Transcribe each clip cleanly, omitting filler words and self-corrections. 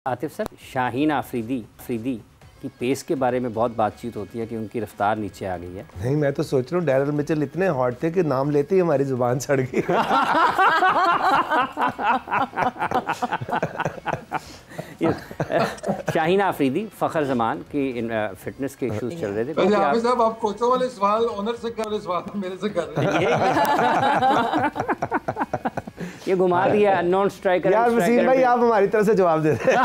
Atif sir, Shaheen Afridi की pace के बारे में बहुत बातचीत होती है कि उनकी रफ्तार नीचे आ गई है। नहीं, मैं तो सोच रहा हूँ डैरल मिचेल इतने हॉट थे कि नाम लेते ही हमारी जुबान चढ़ गई। शाहीन आफरीदी, फ़खर जमान की फिटनेस के इश्यूज चल रहे थे। हाफिज साहब, आप कोचों वाले सवाल ओनर से कर रहे, सवाल मेरे से कर रहे हैं। ये घुमा दिया नॉन स्ट्राइकर। यार वसीम भाई, आप हमारी तरफ से जवाब दे रहे हैं।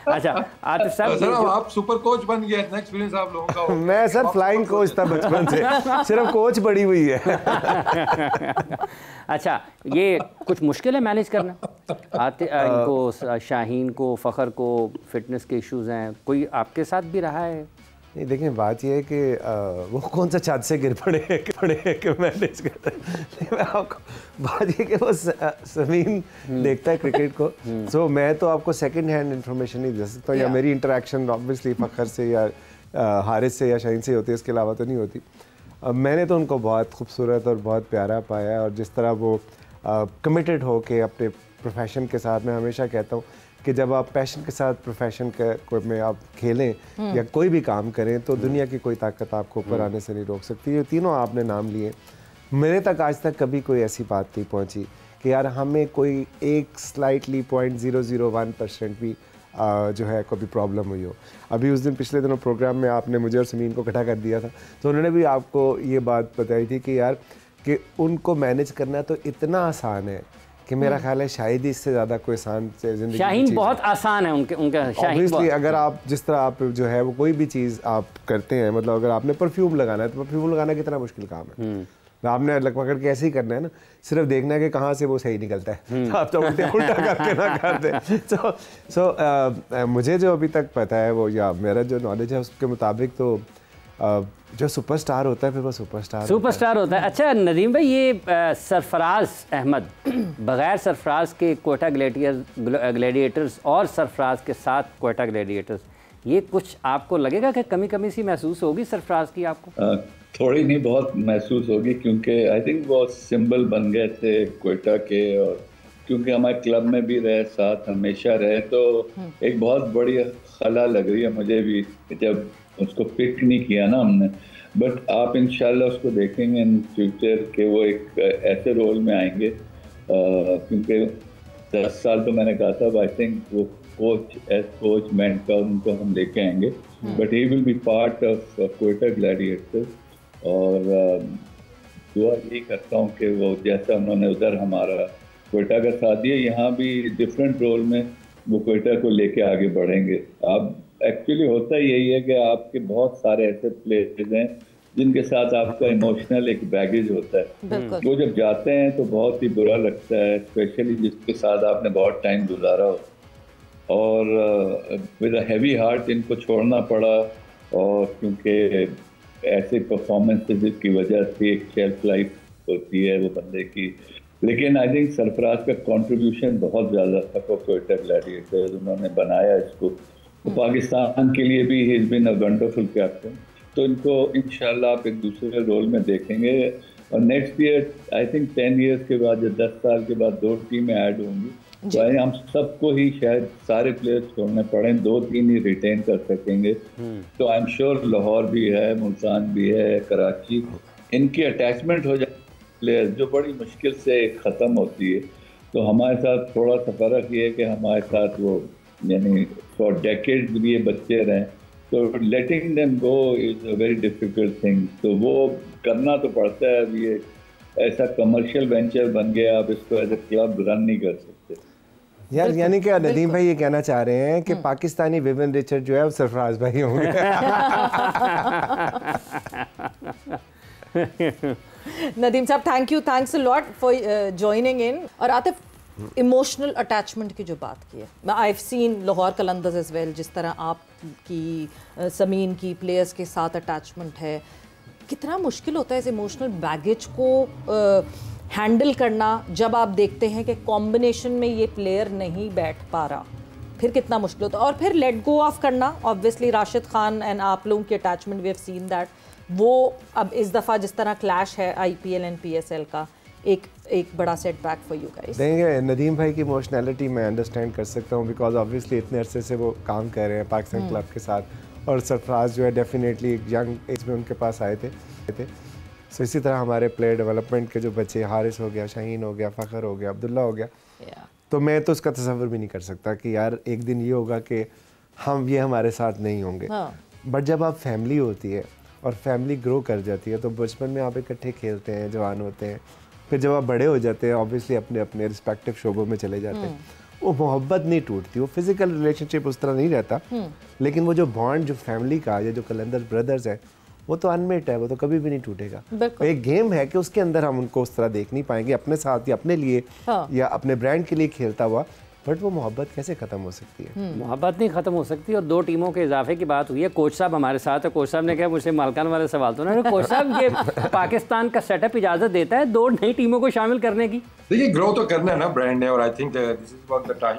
अच्छा आतिफ साहब, सर आप सुपर कोच बन गए, इतना एक्सपीरियंस आप लोगों का हो। मैं सर फ्लाइंग कोच था बचपन से, सिर्फ कोच बड़ी हुई है। अच्छा, ये कुछ मुश्किल है मैनेज करना इनको, शाहीन को, फ़खर को, फिटनेस के इश्यूज हैं, कोई आपके साथ भी रहा है? नहीं, देखें बात यह है कि वो कौन सा छत से गिर पड़े कि मैनेज करते हैं। मैं आपको बात ये कि वो समीन देखता है क्रिकेट को, सो मैं तो आपको सेकंड हैंड इंफॉर्मेशन नहीं दे सकता, या मेरी इंटरेक्शन ऑब्वियसली फ़खर से या हारिस से या शाहीन से होती है, इसके अलावा तो नहीं होती। मैंने तो उनको बहुत खूबसूरत और बहुत प्यारा पाया, और जिस तरह वो कमिटेड हो के अपने प्रोफेशन के साथ, मैं हमेशा कहता हूँ कि जब आप पैशन के साथ प्रोफेशन में आप खेलें या कोई भी काम करें, तो दुनिया की कोई ताकत आपको ऊपर आने से नहीं रोक सकती। ये तीनों आपने नाम लिए, मेरे तक आज तक कभी कोई ऐसी बात नहीं पहुंची कि यार हमें कोई एक स्लाइटली 0.001% भी जो है कभी प्रॉब्लम हुई हो। अभी उस दिन पिछले दिनों प्रोग्राम में आपने मुझे और समीन को इकट्ठा कर दिया था, तो उन्होंने भी आपको ये बात बताई थी कि यार कि उनको मैनेज करना तो इतना आसान है कि मेरा ख्याल है शायद ही इससे ज़्यादा कोई आसान से ज़िंदगी। शाहीन बहुत आसान है उनका ऑब्वियसली, अगर आप जिस तरह आप जो है वो कोई भी चीज़ आप करते हैं, मतलब अगर आपने परफ्यूम लगाना है तो परफ्यूम लगाना कितना मुश्किल काम है। आपने लग पकड़ के ऐसे ही करना है ना, सिर्फ देखना है कि कहाँ से वो सही निकलता है, आप तो उल्टा करके ना करते। सो मुझे जो अभी तक पता है वो, या मेरा जो नॉलेज है उसके मुताबिक, तो जो सुपरस्टार होता है फिर वो सुपरस्टार होता है। अच्छा नदीम भाई, ये सरफराज अहमद बग़ैर सरफराज के कोयटा ग्लैडिएटर्स और सरफराज के साथ कोयटा ग्लैडिएटर्स, ये कुछ आपको लगेगा कि कमी सी महसूस होगी सरफराज की आपको? थोड़ी नहीं, बहुत महसूस होगी, क्योंकि आई थिंक वो सिंबल बन गए थे कोयटा के, और क्योंकि हमारे क्लब में भी रहे, साथ हमेशा रहे, तो एक बहुत बड़ी खला लग रही है मुझे भी जब उसको पिक नहीं किया ना हमने। बट आप इंशाल्लाह उसको देखेंगे इन फ्यूचर के वो एक ऐसे रोल में आएंगे, क्योंकि 10 साल तो मैंने कहा था, आई थिंक वो कोच मेंटर उनको हम लेके आएंगे, but he will be part of Quetta Gladiators. और दुआ यही करता हूँ कि वो जैसा उन्होंने उधर हमारा कोयटा का साथ दिया, यहाँ भी डिफरेंट रोल में वो कोयटा को लेके आगे बढ़ेंगे। अब एक्चुअली होता यही है कि आपके बहुत सारे ऐसे प्लेयर्स हैं जिनके साथ आपका इमोशनल एक बैगेज होता है, वो जब जाते हैं तो बहुत ही बुरा लगता है, स्पेशली जिसके साथ आपने बहुत टाइम गुजारा हो, और विद अ हैवी हार्ट इनको छोड़ना पड़ा। और क्योंकि ऐसे परफॉर्मेंसेस की वजह से एक शेल्फ लाइफ होती है वो बंदे की, लेकिन आई थिंक सरफराज का कंट्रीब्यूशन बहुत ज़्यादा था फॉर कोयटा ग्लैडिएटर्स, उन्होंने बनाया इसको, तो पाकिस्तान के लिए भी he is been a wonderful captain. तो इनको इंशाल्लाह आप एक दूसरे रोल में देखेंगे, और next year I think 10 years के बाद या 10 साल के बाद 2 टीमें ऐड होंगी, तो हम सबको ही शायद सारे प्लेयर्स छोड़ने पड़े, 2-3 ही रिटेन कर सकेंगे। तो आई एम श्योर लाहौर भी है, मुल्तान भी है, कराची, इनकी अटैचमेंट हो जाए प्लेयर्स जो बड़ी मुश्किल से ख़त्म होती है। तो हमारे साथ थोड़ा सा फ़र्क ये है कि हमारे साथ वो यानी फॉर डेकेड्स भी ये बच्चे रहें, तो letting them go is a very difficult thing, तो वो करना तो पड़ता है। अभी ये ऐसा कमर्शियल वेंचर बन गया, आप इसको एज ए क्लब रन नहीं कर सकते यार। यानी कि नदीम भाई ये कहना चाह रहे हैं कि पाकिस्तानी विविन रिचर्ड जो है वो सरफराज भाई होंगे। नदीम साहब, thanks a lot for joining in. और आतिफ, इमोशनल अटैचमेंट की जो बात की है, I have seen Lahore Qalandars as well, जिस तरह आपकी समीन की प्लेयर्स के साथ अटैचमेंट है, कितना मुश्किल होता है इस इमोशनल बैगेज को हैंडल करना जब आप देखते हैं कि कॉम्बिनेशन में ये प्लेयर नहीं बैठ पा रहा, फिर कितना मुश्किल होता है। और फिर लेट गो ऑफ करना, ऑब्वियसली राशिद खान एंड आप लोगों की attachment we have seen that, वो अब इस दफ़ा जिस तरह क्लैश है IPL एंड PSL का, एक बड़ा सेटबैक फॉर यू गाइस? देंगे। नदीम भाई की इमोशनैलिटी मैं अंडरस्टैंड कर सकता हूँ, बिकॉज ऑब्वियसली इतने अरसे से वो काम कर रहे हैं पाकिस्तान क्लब के साथ, और सरफराज जो है डेफिनेटली एक यंग एज में उनके पास आए थे। सो इसी तरह हमारे प्लेयर डेवलपमेंट के जो बच्चे, हारिस हो गया, शाहीन हो गया, फ़खर हो गया, अब्दुल्ला हो गया, तो मैं तो उसका तसव्वुर भी नहीं कर सकता कि यार एक दिन ये होगा कि हम ये हमारे साथ नहीं होंगे। बट जब आप फैमिली होती है और फैमिली ग्रो कर जाती है, तो बचपन में आप इकट्ठे खेलते हैं, जवान होते हैं, फिर जब आप बड़े हो जाते हैं ऑब्वियसली अपने अपने रिस्पेक्टिव शोबों में चले जाते हैं, वो मोहब्बत नहीं टूटती, वो फिजिकल रिलेशनशिप उस तरह नहीं रहता, लेकिन वो जो बॉन्ड जो फैमिली का, ये जो कलंदर ब्रदर्स है, वो तो अनमेट है, वो तो कभी भी नहीं टूटेगा। एक गेम है कि उसके अंदर हम उनको उस तरह देख नहीं पाएंगे अपने साथ या अपने लिए या अपने ब्रांड के लिए खेलता हुआ, बट वो मोहब्बत कैसे ख़त्म हो सकती है? मोहब्बत नहीं ख़त्म हो सकती। और 2 टीमों के इजाफे की बात हुई है, कोच साहब हमारे साथ है। कोच साहब ने कहा मुझसे मालकान वाले सवाल तो ना, कोच साहब ये पाकिस्तान का सेटअप इजाज़त देता है 2 नई टीमों को शामिल करने की? देखिए ग्रो तो करना है ना ब्रांड ने, और I think this is about the time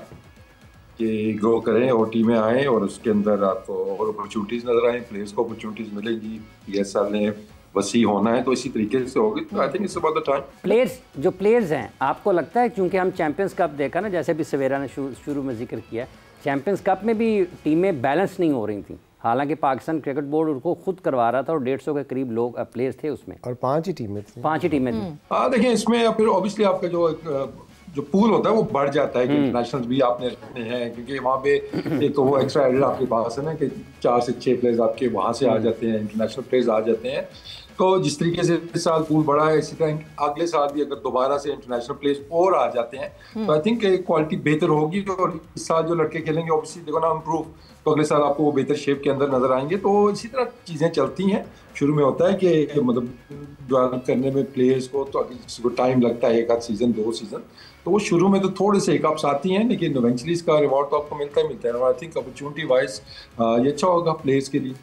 कि ग्रो करें और टीमें आएँ और उसके अंदर आपको और अपॉर्चुनिटीज़ नजर आएँ, प्लेयर्स को अपॉर्चुनिटीज़ मिलेगी। PSL ने वसी होना है तो इसी तरीके से होगी, तो I think it's about the time. Players हैं, आपको लगता है, क्योंकि हम चैंपियंस कप देखा ना, जैसे भी सवेरा ने शुरू में जिक्र किया, चैंपियंस कप में भी टीमें बैलेंस नहीं हो रही थी, हालांकि पाकिस्तान क्रिकेट बोर्ड उनको खुद करवा रहा था और 150 के करीब लोग प्लेयर्स थे उसमें, और 5 ही टीमें थी। 5 ही टीमें थी। हाँ देखिए, इसमें फिर ऑब्वियसली आपका जो पूल होता है वो बढ़ जाता है कि इंटरनेशनल भी आपने रखने हैं, क्योंकि वहाँ पे एक तो वो एक्स्ट्रा एडेड आपके पास है ना कि 4 से 6 प्लेयर्स आपके वहाँ से आ जाते हैं, इंटरनेशनल प्लेयर्स आ जाते हैं। तो जिस तरीके से इस साल पूल बढ़ा है, इसी तरह अगले साल भी अगर दोबारा से इंटरनेशनल प्लेयर्स और आ जाते हैं तो आई थिंक क्वालिटी बेहतर होगी, और इस साल जो लड़के खेलेंगे ऑब्वियसली देखो ना इम्प्रूव, तो अगले साल आपको वो बेहतर शेप के अंदर नजर आएंगे। तो इसी तरह चीज़ें चलती हैं। शुरू में होता है कि मतलब डेवलप करने में प्लेयर्स को तो किसी को टाइम लगता है, 1 आध सीजन 2 सीजन, तो वो शुरू में तो थोड़े से हिकअप्स आती हैं, लेकिन इवेंचुअली इसका रिवॉर्ड तो आपको मिलता है। और आई थिंक अपॉर्चुनिटी वाइज ये अच्छा होगा प्लेयर्स के लिए।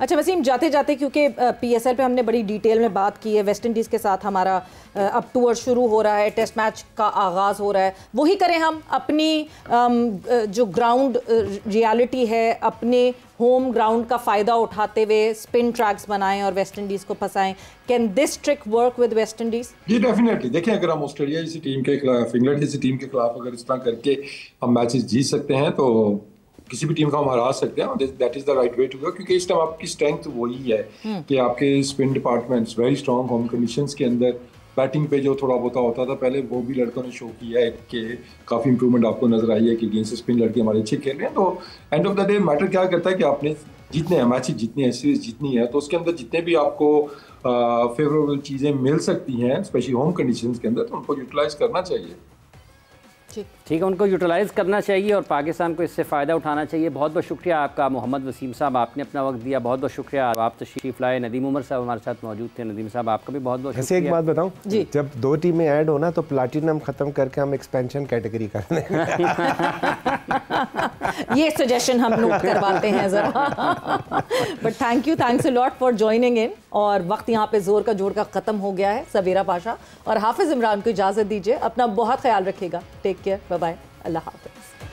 अच्छा वसीम, जाते जाते क्योंकि PSL पे हमने बड़ी डिटेल में बात की है, वेस्ट इंडीज़ के साथ हमारा अब टूर शुरू हो रहा है, टेस्ट मैच का आगाज़ हो रहा है, वही करें हम अपनी जो ग्राउंड रियलिटी है, अपने होम ग्राउंड का फ़ायदा उठाते हुए स्पिन ट्रैक्स बनाएं और वेस्ट इंडीज़ को फंसाएं। Can this trick work with West Indies? जी डेफिनेटली। देखें, अगर हम ऑस्ट्रेलिया जैसी टीम के खिलाफ, इंग्लैंड जैसी टीम के खिलाफ अगर इस तरह करके हम मैचेस जीत सकते हैं तो किसी भी टीम को हम हरा सकते हैं। That is the right way to go, क्योंकि इस टाइम आपकी स्ट्रेंथ वही है कि आपके spin departments very strong, home conditions के अंदर बैटिंग पे जो थोड़ा बहुत होता था पहले, वो भी लड़कों ने शो किया है कि काफ़ी इंप्रूवमेंट आपको नजर आई है कि गेंद से स्पिन लड़के हमारे अच्छे खेल रहे हैं। तो end of the day matter क्या करता है कि आपने जीतने हैं, मैच जीतनी है, सीरीज जीतनी है, तो उसके अंदर जितने भी आपको फेवरेबल चीज़ें मिल सकती हैं स्पेशली होम कंडीशंस के अंदर, तो उनको यूटिलाइज करना चाहिए। ठीक है, उनको यूटिलाइज़ करना चाहिए और पाकिस्तान को इससे फ़ायदा उठाना चाहिए। बहुत बहुत शुक्रिया आपका मोहम्मद वसीम साहब, आपने अपना वक्त दिया, बहुत बहुत शुक्रिया। आप तशरीफ़ लाए। नदीम उमर साहब हमारे साथ मौजूद थे। नदीम साहब आपका भी बहुत बहुत शुक्रिया। ऐसे एक बात बताऊं, जब 2 टीमें ऐड हो ना तो प्लाटिनम ख़त्म करके हम एक्सपेंशन कैटेगरी कर दें। ये सजेशन हम नोट करवाते हैं ज़रा। But thanks a lot for joining in. और वक्त यहाँ पे जोर का जोड़ का ख़त्म हो गया है। सवेरा पाशा और हाफिज़ इमरान को इजाज़त दीजिए। अपना बहुत ख्याल रखिएगा। टेक केयर, बाय बाय, अल्लाह हाफ़िज़।